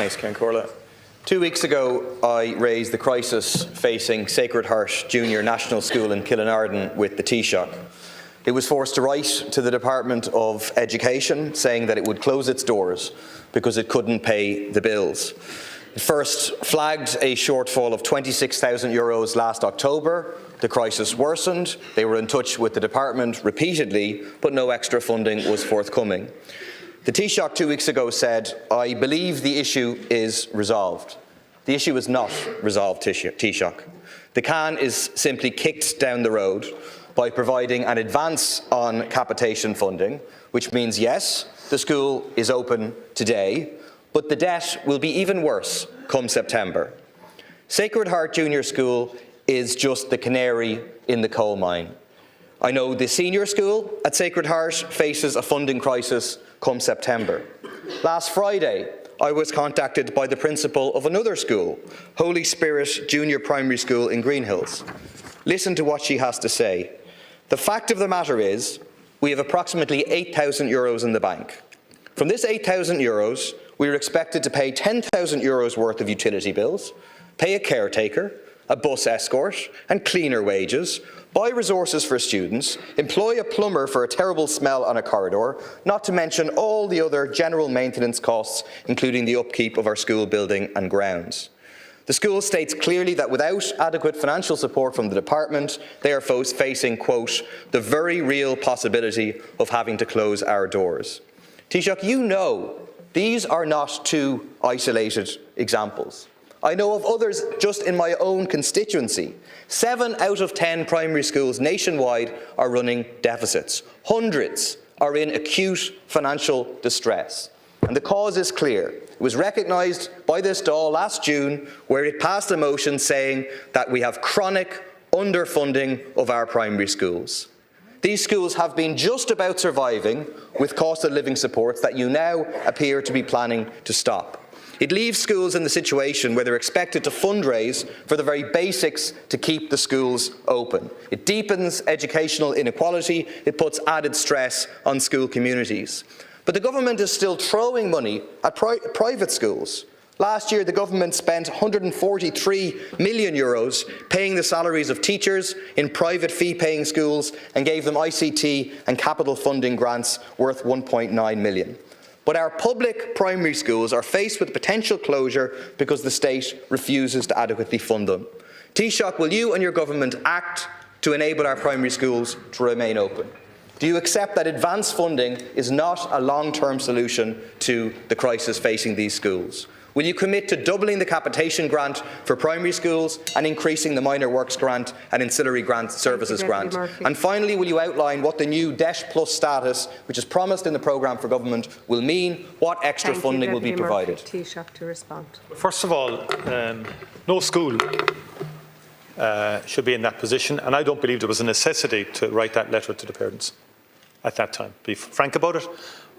Thanks, Ciarán Comhairle. 2 weeks ago, I raised the crisis facing Sacred Heart Junior National School in Killinarden with the Taoiseach. It was forced to write to the Department of Education saying that it would close its doors because it couldn't pay the bills. It first flagged a shortfall of €26,000 last October. The crisis worsened. They were in touch with the department repeatedly, but no extra funding was forthcoming. The Taoiseach 2 weeks ago said, "I believe the issue is resolved." The issue is not resolved, Taoiseach. The can is simply kicked down the road by providing an advance on capitation funding, which means, yes, the school is open today, but the debt will be even worse come September. Sacred Heart Junior School is just the canary in the coal mine. I know the senior school at Sacred Heart faces a funding crisis come September. Last Friday, I was contacted by the principal of another school, Holy Spirit Junior Primary School in Greenhills. Listen to what she has to say. "The fact of the matter is, we have approximately €8,000 in the bank. From this €8,000, we are expected to pay €10,000 worth of utility bills, pay a caretaker, a bus escort and cleaner wages, buy resources for students, employ a plumber for a terrible smell on a corridor, not to mention all the other general maintenance costs, including the upkeep of our school building and grounds. The school states clearly that without adequate financial support from the department, they are facing, quote, the very real possibility of having to close our doors." Taoiseach, you know these are not two isolated examples. I know of others just in my own constituency. 7 out of 10 primary schools nationwide are running deficits. Hundreds are in acute financial distress. And the cause is clear. It was recognised by this Dáil last June, where it passed a motion saying that we have chronic underfunding of our primary schools. These schools have been just about surviving with cost of living supports that you now appear to be planning to stop. It leaves schools in the situation where they're expected to fundraise for the very basics to keep the schools open. It deepens educational inequality. It puts added stress on school communities. But the government is still throwing money at private schools. Last year, the government spent €143 million paying the salaries of teachers in private fee-paying schools and gave them ICT and capital funding grants worth €1.9 million. But our public primary schools are faced with potential closure because the state refuses to adequately fund them. Taoiseach, will you and your government act to enable our primary schools to remain open? Do you accept that advance funding is not a long-term solution to the crisis facing these schools? Will you commit to doubling the capitation grant for primary schools and increasing the minor works grant and ancillary grant services grant? And finally, will you outline what the new DESH Plus status, which is promised in the programme for government, will mean? What extra funding will be provided? Taoiseach to respond. First of all, no school should be in that position, and I don't believe there was a necessity to write that letter to the parents at that time. Be frank about it.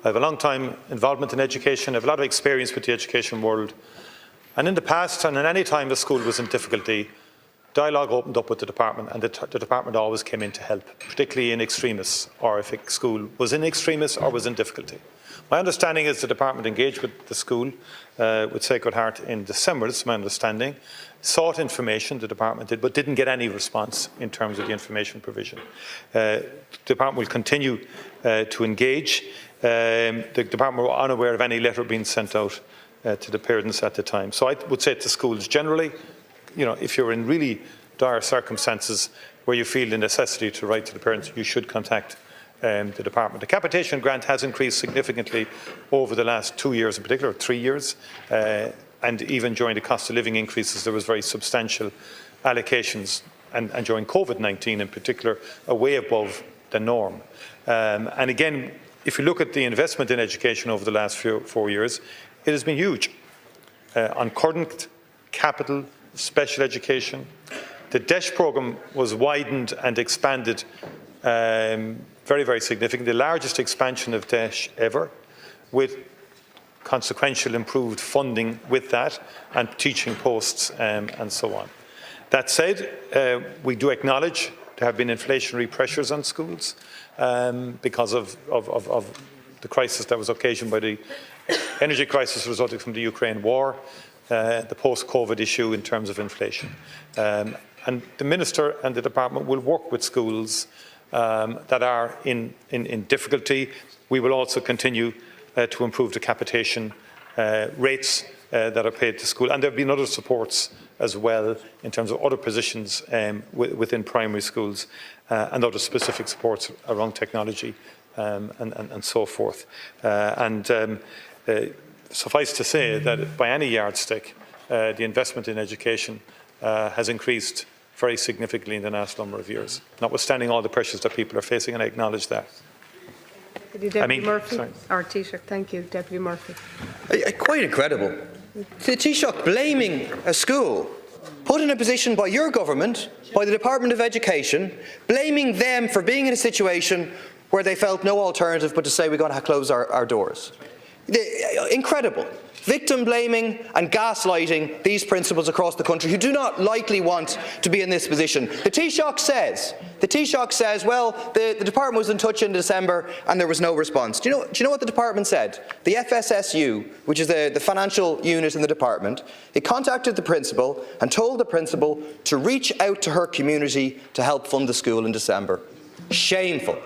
I have a long time involvement in education, I have a lot of experience with the education world, and in the past and in any time the school was in difficulty, dialogue opened up with the department, and the department always came in to help, particularly in extremis, or if a school was in extremis or was in difficulty. My understanding is the department engaged with the school, with Sacred Heart in December, that's my understanding, sought information, the department did, but didn't get any response in terms of the information provision. The department will continue to engage. The department were unaware of any letter being sent out to the parents at the time. So I would say to schools generally, if you're in really dire circumstances where you feel the necessity to write to the parents, you should contact the department. The capitation grant has increased significantly over the last 2 years in particular, 3 years, and even during the cost of living increases there was very substantial allocations, and during COVID-19 in particular, way above the norm. And again, if you look at the investment in education over the last 4 years, it has been huge. On current capital, special education, the DESH programme was widened and expanded very, very significantly, the largest expansion of DESH ever, with consequential improved funding with that, and teaching posts and so on. That said, we do acknowledge there have been inflationary pressures on schools because of the crisis that was occasioned by the energy crisis resulting from the Ukraine war, the post-COVID issue in terms of inflation. And the Minister and the Department will work with schools that are in difficulty. We will also continue to improve the capitation rates that are paid to school. And there have been other supports as well in terms of other positions within primary schools and other specific supports around technology and so forth. Suffice to say that by any yardstick, the investment in education has increased very significantly in the last number of years, notwithstanding all the pressures that people are facing, and I acknowledge that. Deputy Murphy. Or Taoiseach, thank you. Deputy Murphy. Quite incredible. The Taoiseach blaming a school put in a position by your government, by the Department of Education, blaming them for being in a situation where they felt no alternative but to say we're going to close our doors. Incredible. Victim blaming and gaslighting these principals across the country who do not likely want to be in this position. The Taoiseach says, well, the department was in touch in December and there was no response. Do you know what the department said? The FSSU, which is the financial unit in the department, it contacted the principal and told the principal to reach out to her community to help fund the school in December. Shameful.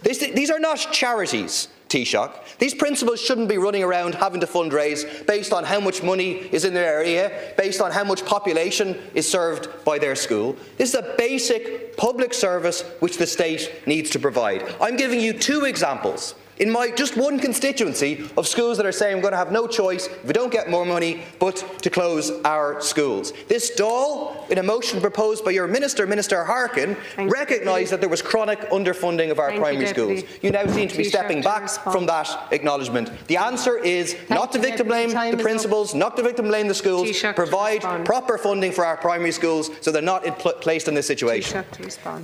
These are not charities, Taoiseach. These principals shouldn't be running around having to fundraise based on how much money is in their area, based on how much population is served by their school. This is a basic public service which the state needs to provide. I'm giving you two examples in my just one constituency of schools that are saying we're going to have no choice if we don't get more money but to close our schools. This Dáil, in a motion proposed by your Minister, Minister Harkin, recognised that there was chronic underfunding of our primary schools. You now seem to be stepping back from that acknowledgement. The answer is not to victim blame the principals, not to victim blame the schools, provide proper funding for our primary schools so they're not placed in this situation.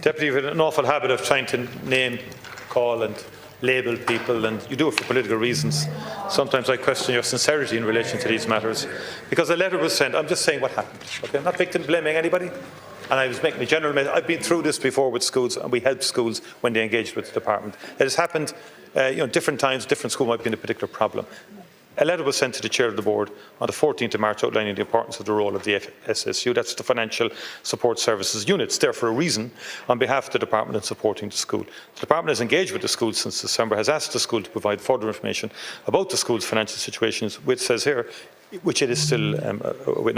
Deputy, you have an awful habit of trying to name, call and label people, and you do it for political reasons. Sometimes I question your sincerity in relation to these matters, because a letter was sent. I'm just saying what happened. Okay? I'm not victim blaming anybody, and I was making a general message. I've been through this before with schools, and we help schools when they engage with the department. It has happened, different times, different school might be in a particular problem. A letter was sent to the Chair of the Board on the 14th of March outlining the importance of the role of the SSU, that's the Financial Support Services Unit. It's there for a reason, on behalf of the Department in supporting the school. The Department has engaged with the school since December, has asked the school to provide further information about the school's financial situations, which says here, which it is still,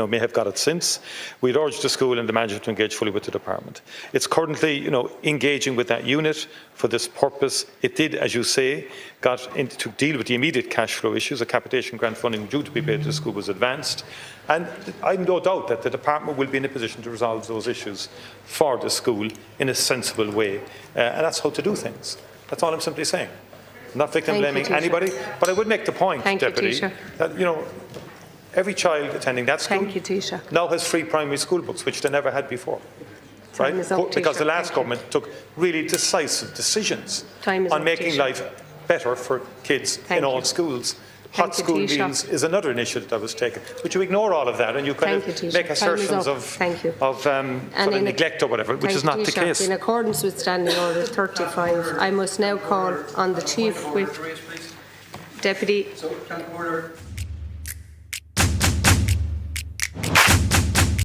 may have got it since. We'd urge the school and the management to engage fully with the department. It's currently, engaging with that unit for this purpose. It did, as you say, to deal with the immediate cash flow issues. A capitation grant funding due to be paid to the school was advanced. And I have no doubt that the department will be in a position to resolve those issues for the school in a sensible way. And that's how to do things. That's all I'm simply saying. I'm not victim blaming anybody, but I would make the point, Deputy, that, every child attending that school now has free primary school books, which they never had before. Right? Because the last government took really decisive decisions on making life better for kids in all schools. Hot school meals is another initiative that was taken. But you ignore all of that and you kind of make assertions of sort of neglect or whatever, which is not the case. In accordance with Standing Order 35, I must now call on the Chief Whip. Deputy.